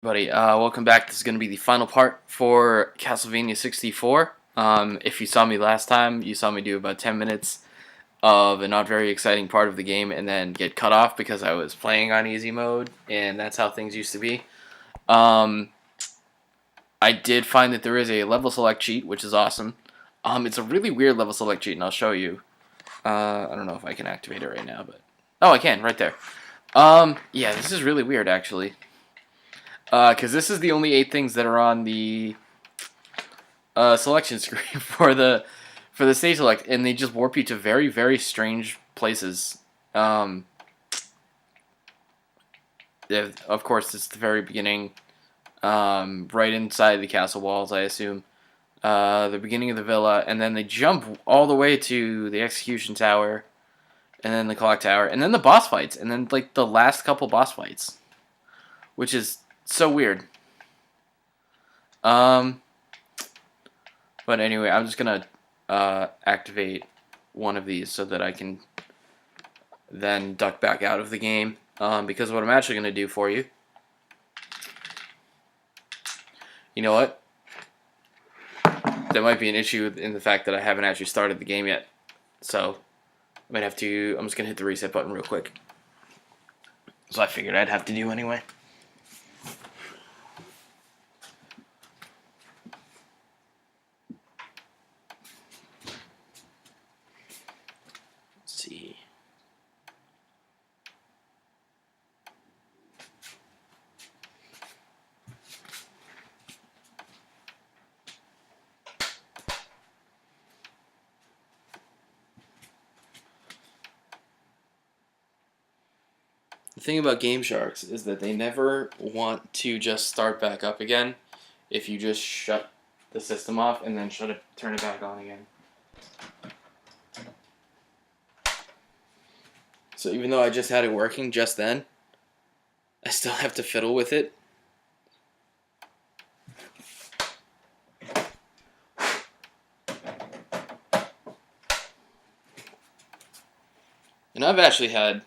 Buddy, welcome back. This is going to be the final part for Castlevania 64. If you saw me last time, you saw me do about 10 minutes of a not very exciting part of the game and then get cut off because I was playing on easy mode, and that's how things used to be. I did find that there is a level select cheat, which is awesome. It's a really weird level select cheat, and I'll show you. I don't know if I can activate it right now, but... Oh, I can, right there. Yeah, this is really weird, actually. Because this is the only 8 things that are on the selection screen for the stage select, and they just warp you to very, very strange places. Of course, it's the very beginning, right inside the castle walls, I assume. The beginning of the villa, and then they jump all the way to the execution tower, and then the clock tower, and then the boss fights, and then like the last couple boss fights, which is so weird. But anyway, I'm just gonna activate one of these so that I can then duck back out of the game. Because what I'm actually gonna do for you, you know what? There might be an issue in the fact that I haven't actually started the game yet, so I might have to. I'm just gonna hit the reset button real quick. So I figured I'd have to do anyway. See. The thing about Game Sharks is that they never want to just start back up again if you just shut the system off and then turn it back on again. So even though I just had it working just then, I still have to fiddle with it. And I've actually had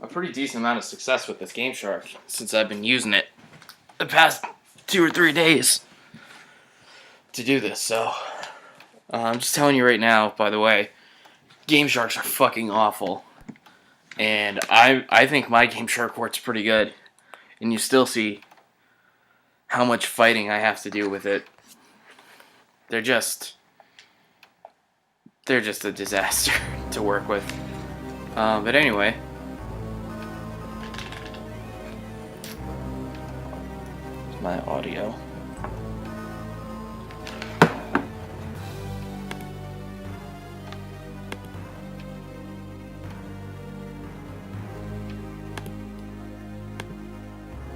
a pretty decent amount of success with this Game Shark since I've been using it the past 2 or 3 days to do this. So I'm just telling you right now, by the way, Game Sharks are fucking awful. And I think my Game Shark works pretty good. And you still see how much fighting I have to do with it. They're just a disaster to work with. But anyway, my audio.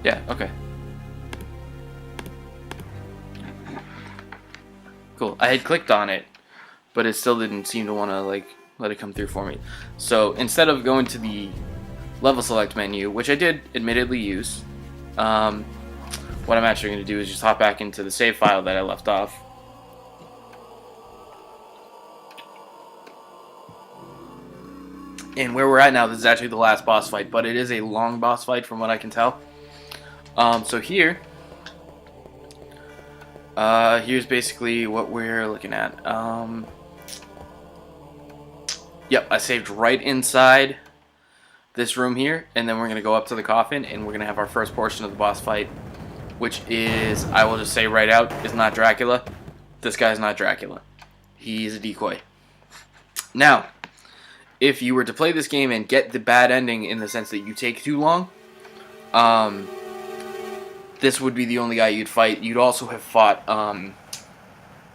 Yeah, okay. Cool. I had clicked on it, but it still didn't seem to want to like let it come through for me. So instead of going to the level select menu, which I did admittedly use, what I'm actually going to do is just hop back into the save file that I left off. And where we're at now, this is actually the last boss fight, but it is a long boss fight from what I can tell. So here, here's basically what we're looking at. Yep, I saved right inside this room here, and then we're going to go up to the coffin, and we're going to have our first portion of the boss fight, which is, I will just say right out, is not Dracula. This guy's not Dracula. He's a decoy. Now, if you were to play this game and get the bad ending in the sense that you take too long, this would be the only guy you'd fight. You'd also have fought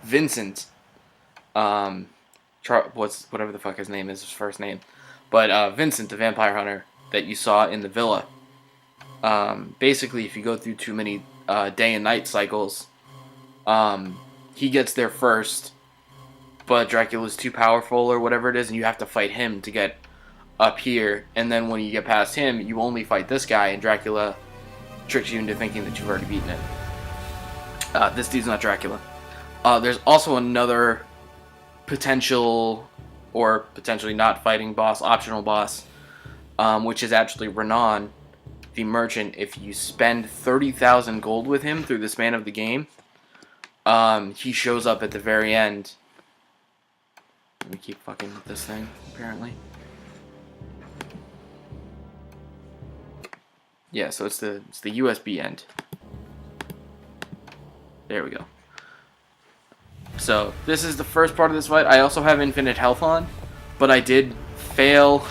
Vincent, whatever the fuck his name is, his first name, but Vincent, the vampire hunter that you saw in the villa. Basically, if you go through too many day and night cycles, he gets there first, but Dracula's too powerful or whatever it is, and you have to fight him to get up here. And then when you get past him, you only fight this guy, and Dracula tricks you into thinking that you've already beaten it. This dude's not Dracula. There's also another potential, or potentially not fighting boss, optional boss, which is actually Renan, the merchant, if you spend 30,000 gold with him through the span of the game, he shows up at the very end. Let me keep fucking with this thing, apparently. Yeah, so it's the USB end. There we go. So this is the first part of this fight. I also have infinite health on, but I did fail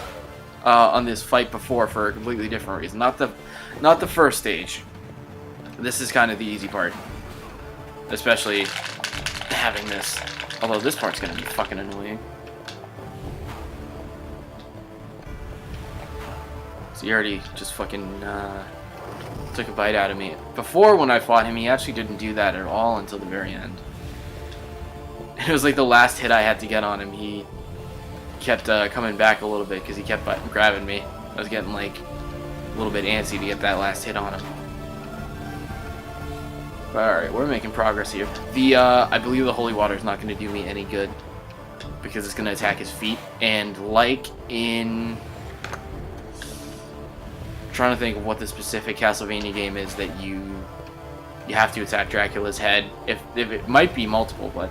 on this fight before for a completely different reason. Not the first stage. This is kind of the easy part, especially having this. Although this part's gonna be fucking annoying. So he already just fucking took a bite out of me. Before, when I fought him, he actually didn't do that at all until the very end. It was like the last hit I had to get on him. He kept coming back a little bit because he kept grabbing me. I was getting like a little bit antsy to get that last hit on him. Alright, we're making progress here. I believe the holy water is not going to do me any good because it's going to attack his feet. And like in... I'm trying to think of what the specific Castlevania game is that you have to attack Dracula's head. If it might be multiple, but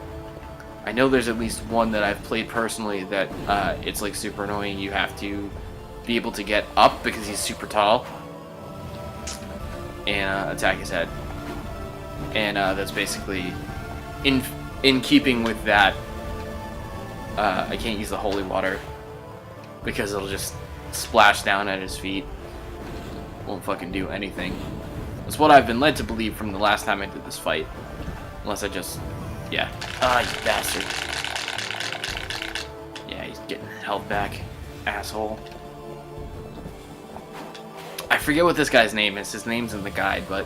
I know there's at least one that I've played personally that it's like super annoying. You have to be able to get up because he's super tall and attack his head. And that's basically in keeping with that. I can't use the holy water because it'll just splash down at his feet. Won't fucking do anything. That's what I've been led to believe from the last time I did this fight. Unless I just... Yeah. Ah, you bastard. Yeah, he's getting health back. Asshole. I forget what this guy's name is. His name's in the guide, but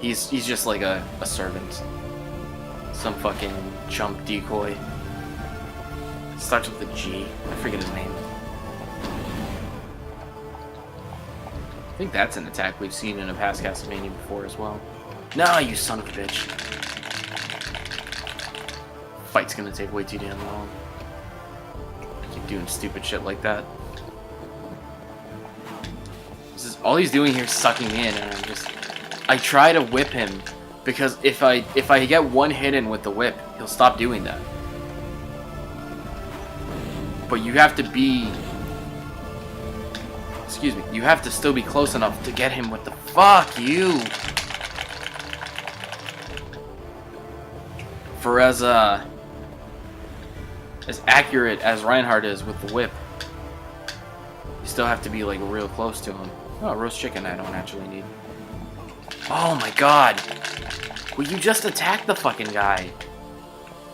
he's just like a servant. Some fucking chump decoy. Starts with a G. I forget his name. I think that's an attack we've seen in a past Castlevania before as well. Nah, you son of a bitch. Fight's gonna take way too damn long. I keep doing stupid shit like that. This is all he's doing here is sucking in, and I try to whip him because if I get one hit in with the whip, he'll stop doing that. But you have to be... Excuse me. You have to still be close enough to get him with the... Fuck you! For as accurate as Reinhardt is with the whip, you still have to be like real close to him. Oh, roast chicken I don't actually need. Oh my god! Will you just attack the fucking guy?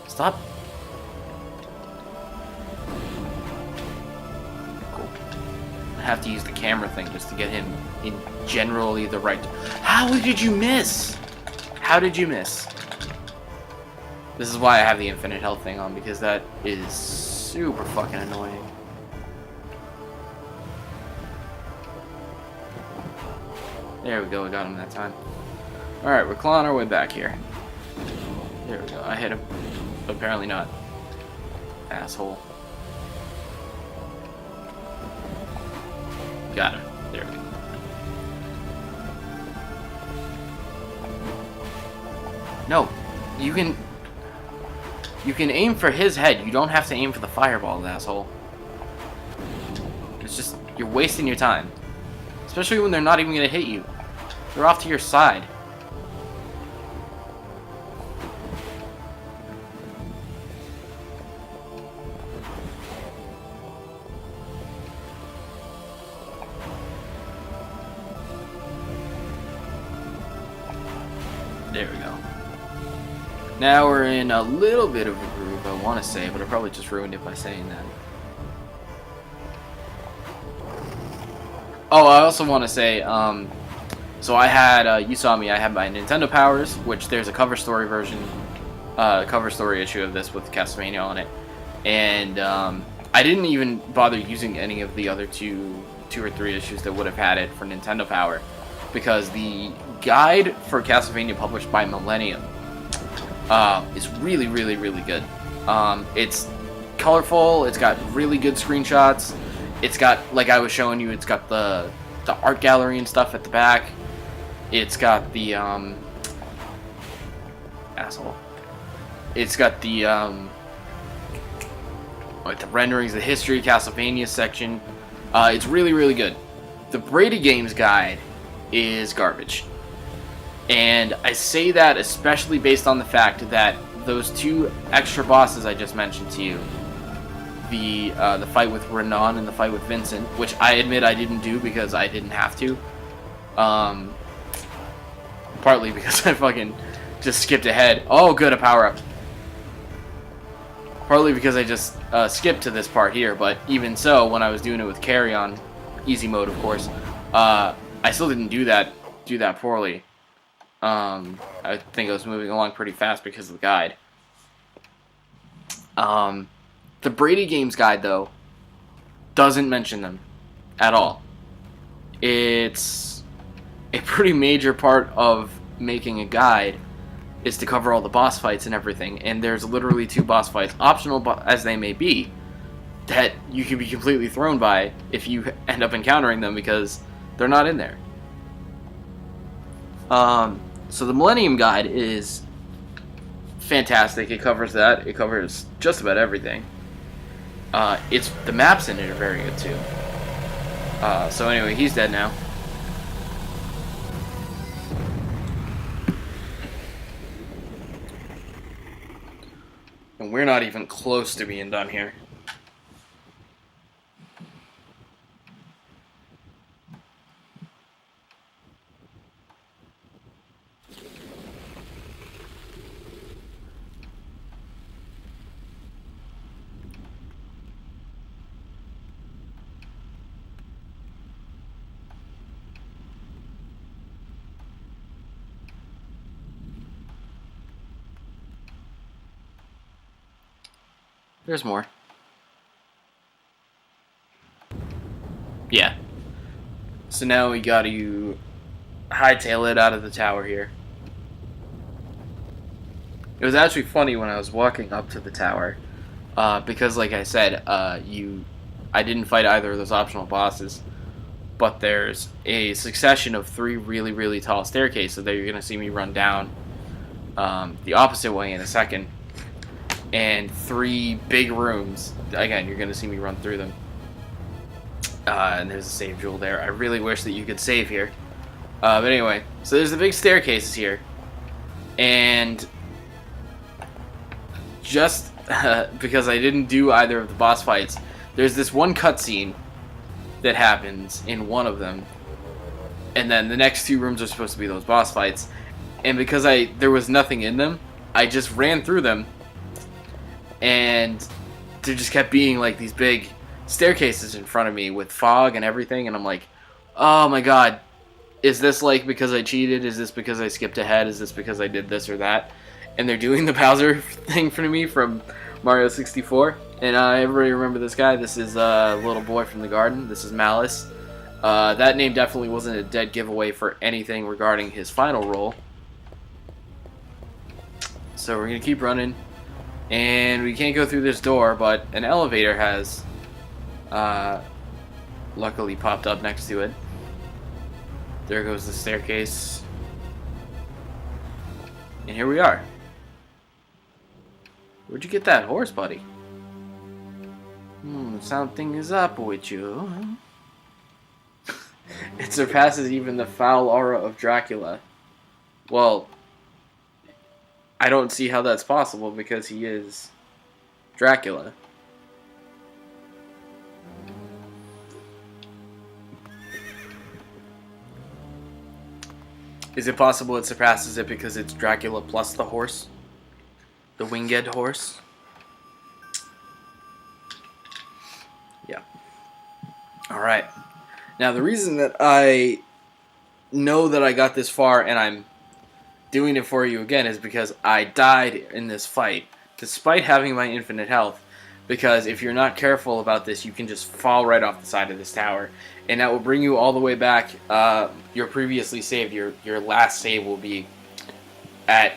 Stop. Cool. I have to use the camera thing just to get him in generally the right... How did you miss? How did you miss? This is why I have the infinite health thing on, because that is super fucking annoying. There we go, we got him that time. Alright, we're clawing our way back here. There we go, I hit him. But apparently not. Asshole. Got him. There we go. No, you can aim for his head. You don't have to aim for the fireball, asshole. It's just, you're wasting your time. Especially when they're not even going to hit you. They're off to your side. There we go. Now we're in a little bit of a groove, I want to say, but I probably just ruined it by saying that. Oh, I also want to say, so I had, you saw me, I had my Nintendo Powers, which there's a cover story version, cover story issue of this with Castlevania on it, and I didn't even bother using any of the other two or three issues that would have had it for Nintendo Power, because the guide for Castlevania published by Millennium is really, really, really good. It's colorful, it's got really good screenshots, it's got, like I was showing you, it's got the the art gallery and stuff at the back. It's got the asshole. It's got the like the renderings, the history, Castlevania section. It's really, really good. The Brady Games guide is garbage. And I say that especially based on the fact that those two extra bosses I just mentioned to you, the fight with Renan and the fight with Vincent, which I admit I didn't do because I didn't have to. Partly because I fucking just skipped ahead. Oh, good, a power-up. Partly because I just skipped to this part here, but even so, when I was doing it with Carry on easy mode, of course, I still didn't do that poorly. I think I was moving along pretty fast because of the guide. The Brady Games guide, though, doesn't mention them at all. It's a pretty major part of making a guide is to cover all the boss fights and everything, and there's literally 2 boss fights, optional as they may be, that you can be completely thrown by if you end up encountering them because they're not in there. So the Millennium Guide is fantastic. It covers that. It covers just about everything. The maps in it are very good too. So anyway, he's dead now. And we're not even close to being done here. There's more. Yeah. So now we got to hightail it out of the tower here. It was actually funny when I was walking up to the tower, because like I said, I didn't fight either of those optional bosses, but there's a succession of 3 really, really tall staircases that you're going to see me run down the opposite way in a second. And 3 big rooms. Again, you're going to see me run through them. And there's a save jewel there. I really wish that you could save here. But anyway, so there's the big staircases here. And just because I didn't do either of the boss fights, there's this one cutscene that happens in one of them. And then the next 2 rooms are supposed to be those boss fights. And because there was nothing in them, I just ran through them. And there just kept being like these big staircases in front of me with fog and everything, and I'm like, oh my god, is this like because I cheated? Is this because I skipped ahead? Is this because I did this or that? And they're doing the Bowser thing for me from Mario 64. And everybody remember this guy? This is a little boy from the garden. This is Malice. That name definitely wasn't a dead giveaway for anything regarding his final role. So we're gonna keep running. And we can't go through this door, but an elevator has luckily popped up next to it. There goes the staircase. And here we are. Where'd you get that horse, buddy? Something is up with you. It surpasses even the foul aura of Dracula. Well, I don't see how that's possible because he is Dracula. Is it possible it surpasses it because it's Dracula plus the horse? The winged horse? Yeah. Alright. Now the reason that I know that I got this far and I'm doing it for you again is because I died in this fight, despite having my infinite health, because if you're not careful about this, you can just fall right off the side of this tower, and that will bring you all the way back. Your previously saved, your last save will be at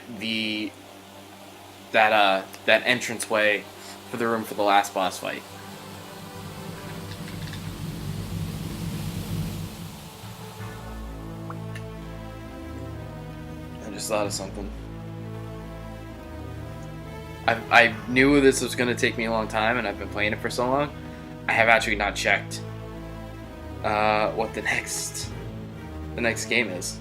that entranceway for the room for the last boss fight. just thought of something. I knew this was going to take me a long time, and I've been playing it for so long. I have actually not checked what the next game is.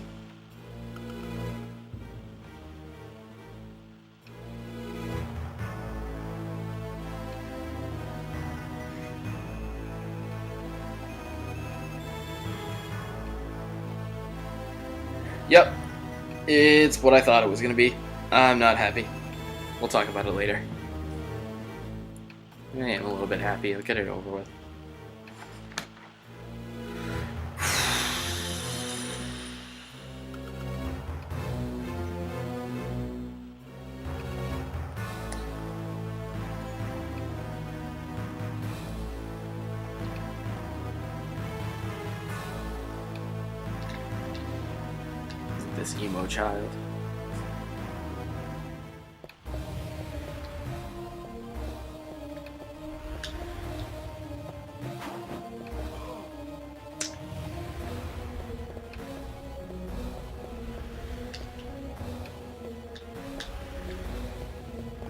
Yep, it's what I thought it was going to be. I'm not happy. We'll talk about it later. I am a little bit happy. I'll get it over with. This emo child.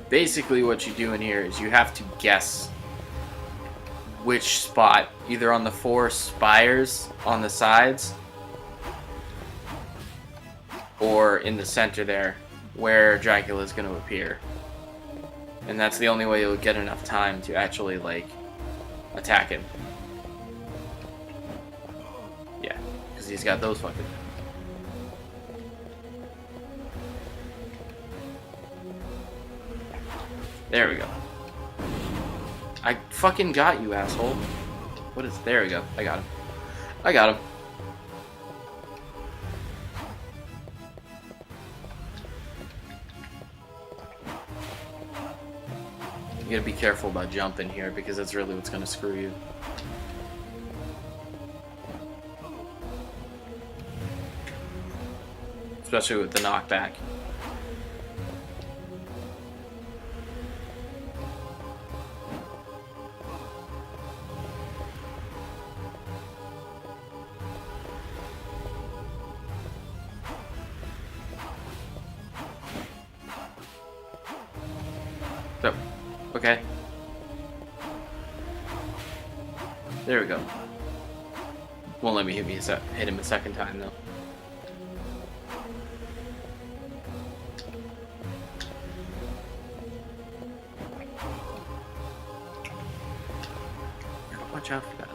Basically what you do in here is you have to guess which spot, either on the 4 spires on the sides or in the center there, where Dracula is going to appear. And that's the only way you'll get enough time to actually, like, attack him. Yeah, because he's got those fucking... There we go. I fucking got you, asshole. What is... There we go. I got him. I got him. You gotta be careful about jumping here, because that's really what's gonna screw you. Especially with the knockback. So, okay. There we go. Won't let me hit him a second time though. Watch out for that.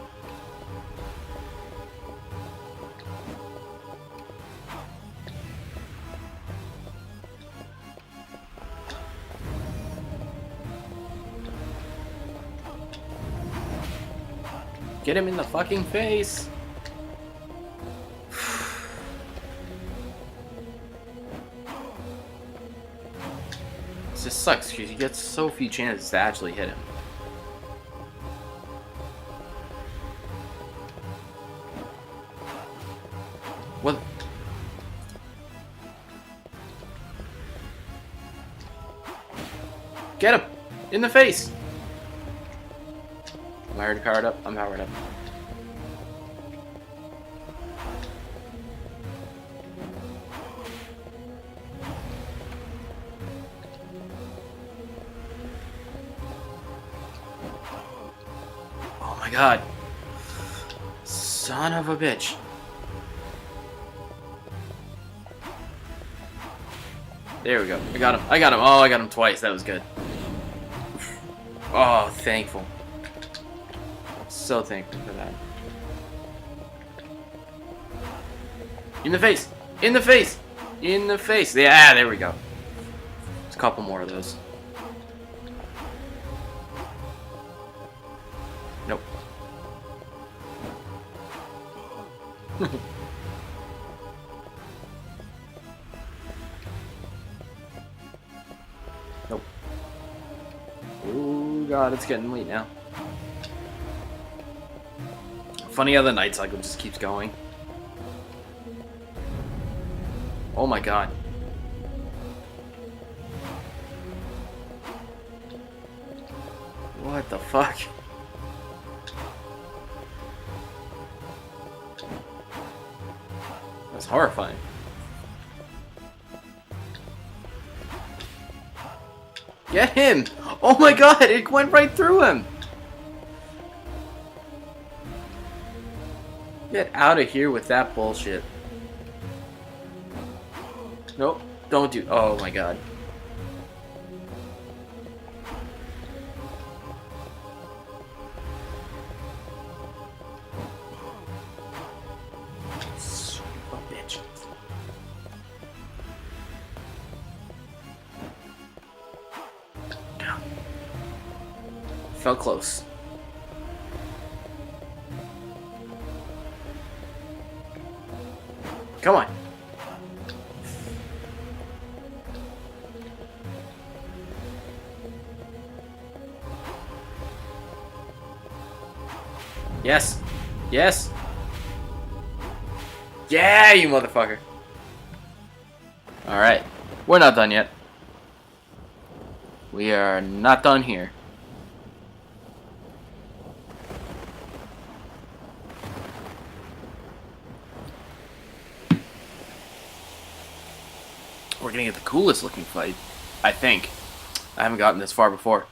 Get him in the fucking face! This just sucks because you get so few chances to actually hit him. What? Get him! In the face! Am I already powered up? I'm powered up. Oh my god. Son of a bitch. There we go. I got him. I got him. Oh, I got him twice. That was good. Oh, thankful. So thankful for that. In the face! In the face! In the face! Yeah, there we go. There's a couple more of those. Nope. Nope. Oh god, it's getting late now. Funny how the night cycle just keeps going. Oh my god. What the fuck? That's horrifying. Get him! Oh my god, it went right through him! Get out of here with that bullshit. Nope, don't do. Oh my god. Son of a bitch. Felt close. Come on. Yes. Yes. Yeah, you motherfucker. Alright. We're not done yet. We are not done here. We're gonna get the coolest looking fight, I think. I haven't gotten this far before.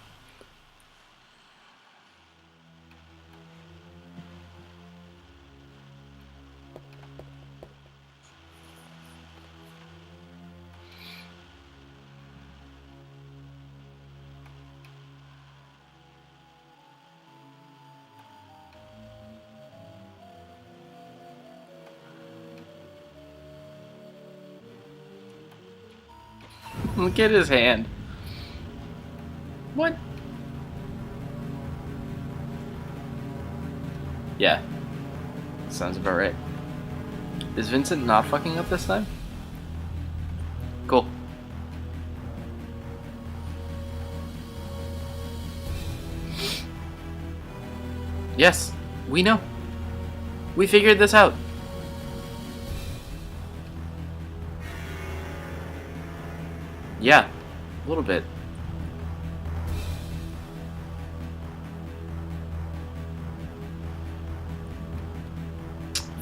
Look at his hand. What? Yeah. Sounds about right. Is Vincent not fucking up this time? Cool. Yes, we know. We figured this out. Yeah, a little bit.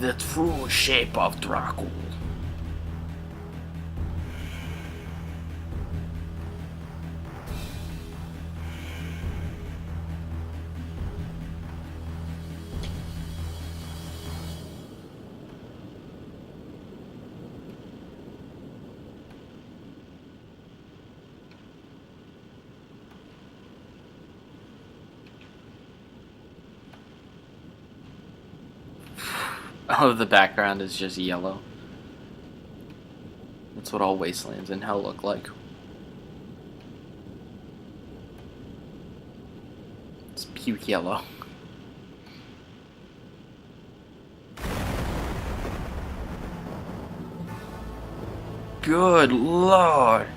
The true shape of Dracula. Oh, the background is just yellow. That's what all wastelands in hell look like. It's puke yellow. Good lord.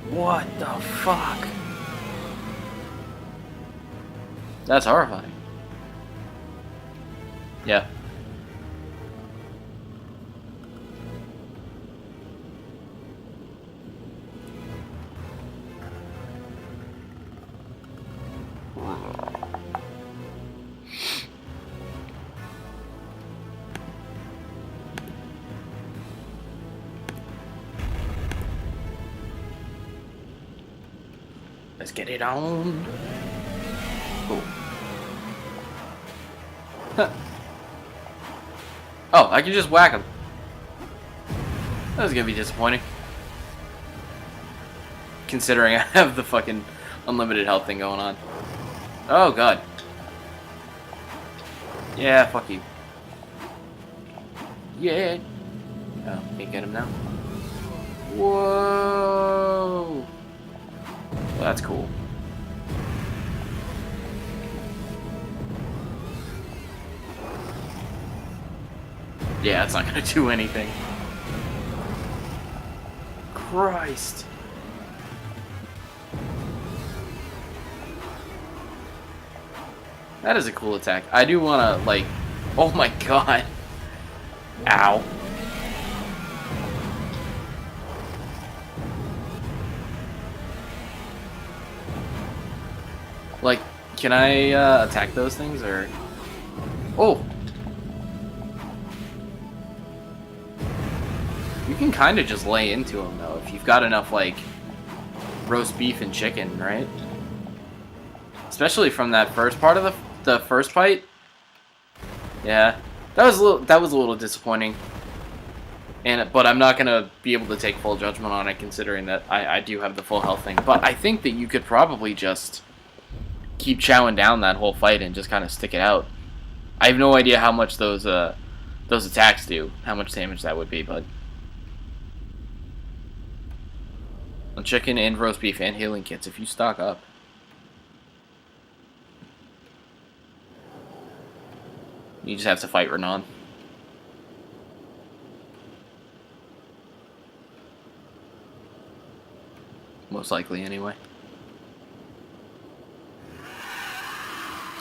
What the fuck? That's horrifying. Yeah. Let's get it on. Cool. Huh. Oh, I can just whack him. That was gonna be disappointing. Considering I have the fucking unlimited health thing going on. Oh god. Yeah, fuck you. Yeah. Oh, can't get him now. Whoa. Well, that's cool. Yeah, it's not gonna do anything. Christ. That is a cool attack. I do wanna, like... Oh my god. Ow. Like, can I attack those things, or... Oh! You can kind of just lay into them, though, if you've got enough, like, roast beef and chicken, right? Especially from that first part of the first fight. Yeah, that was a little disappointing. But I'm not gonna be able to take full judgment on it, considering that I do have the full health thing. But I think that you could probably just keep chowing down that whole fight and just kind of stick it out. I have no idea how much those attacks do, how much damage that would be, but chicken and roast beef and healing kits if you stock up. You just have to fight Renan. Most likely, anyway.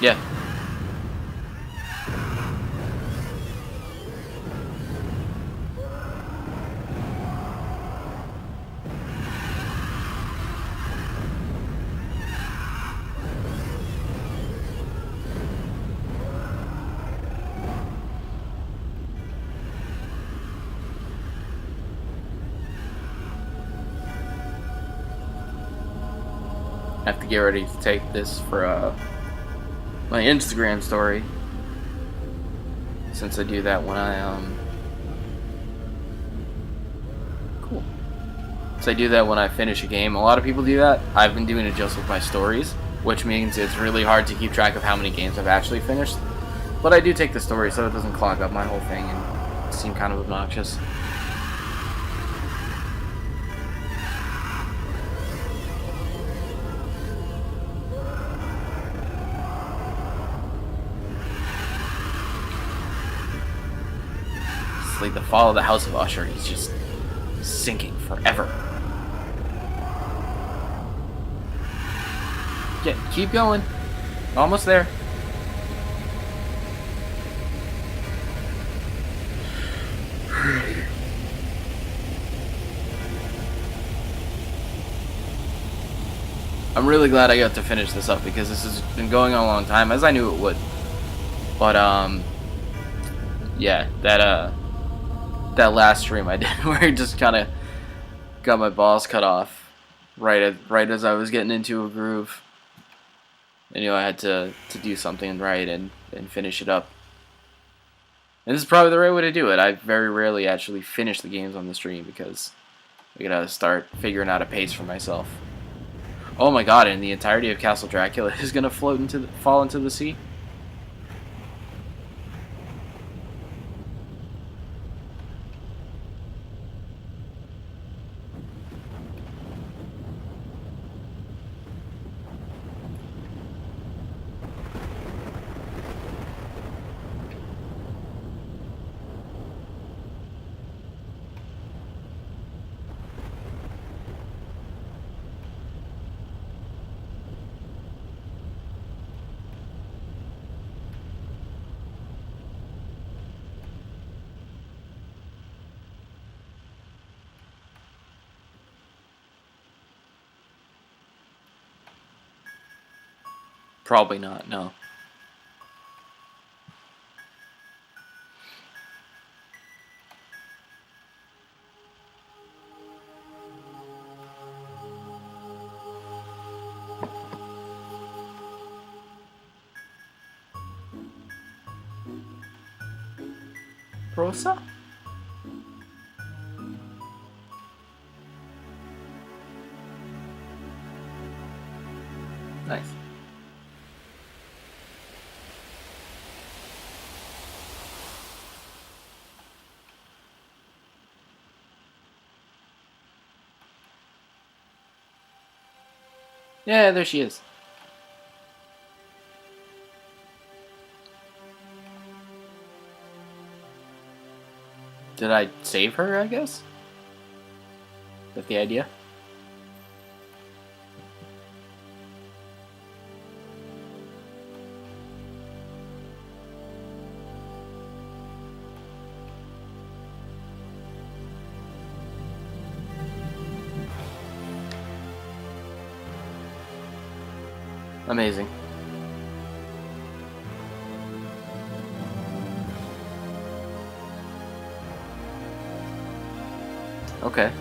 Yeah. I have to get ready to take this for my Instagram story, since I do that when cool. So I do that when I finish a game. A lot of people do that. I've been doing it just with my stories, which means it's really hard to keep track of how many games I've actually finished. But I do take the story so it doesn't clog up my whole thing and seem kind of obnoxious. Like the fall of the House of Usher, he's just sinking forever. Keep going. Almost there. I'm really glad I got to finish this up because this has been going on a long time, as I knew it would. But yeah, that last stream I did where I just kind of got my balls cut off right as I was getting into a groove. I knew I had to do something right and finish it up. And this is probably the right way to do it. I very rarely actually finish the games on the stream because I gotta start figuring out a pace for myself. Oh my god, and the entirety of Castle Dracula is gonna fall into the sea? Probably not, no. Rosa? Nice. Yeah, there she is. Did I save her, I guess? Is that the idea? Amazing. Okay.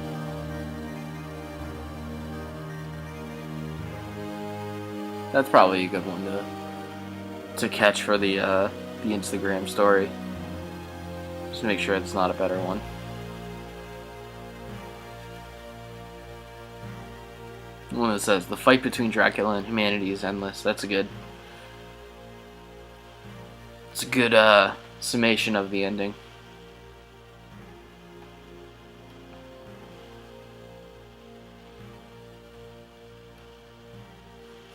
That's probably a good one to catch for the Instagram story. Just to make sure it's not a better one. One that says the fight between Dracula and humanity is endless. That's a good. It's a good summation of the ending.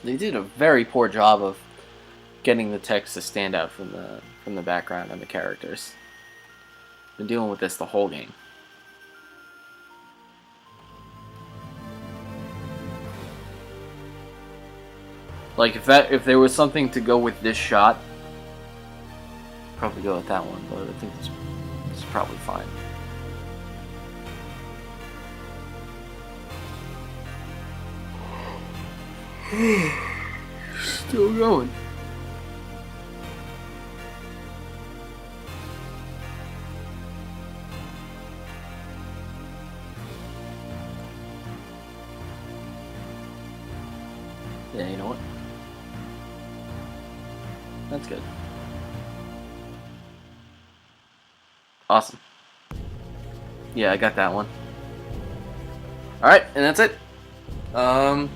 They did a very poor job of getting the text to stand out from the background and the characters. Been dealing with this the whole game. Like if there was something to go with this shot, probably go with that one, but I think this is probably fine. Still going. Yeah, you know what? That's good. Awesome. Yeah, I got that one. Alright, and that's it. I'll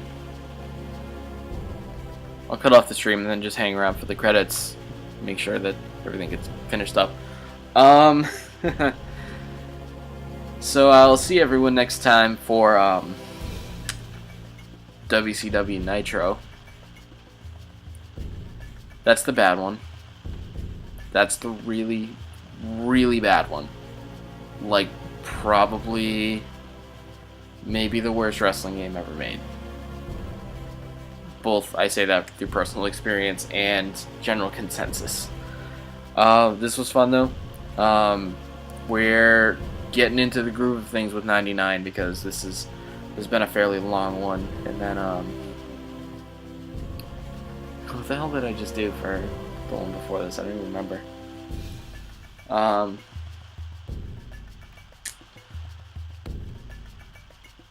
cut off the stream and then just hang around for the credits. Make sure that everything gets finished up. So I'll see everyone next time for WCW Nitro. That's the bad one. That's the really, really bad one. Like, probably, maybe the worst wrestling game ever made. Both, I say that through personal experience and general consensus. This was fun, though. We're getting into the groove of things with 99 because this has been a fairly long one. And then, what the hell did I just do for the one before this? I don't even remember.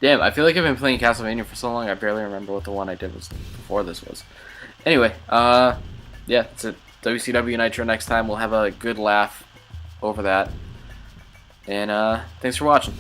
Damn, I feel like I've been playing Castlevania for so long, I barely remember what the one I did was before this was. Anyway, yeah, that's it. WCW Nitro next time. We'll have a good laugh over that. And, thanks for watching.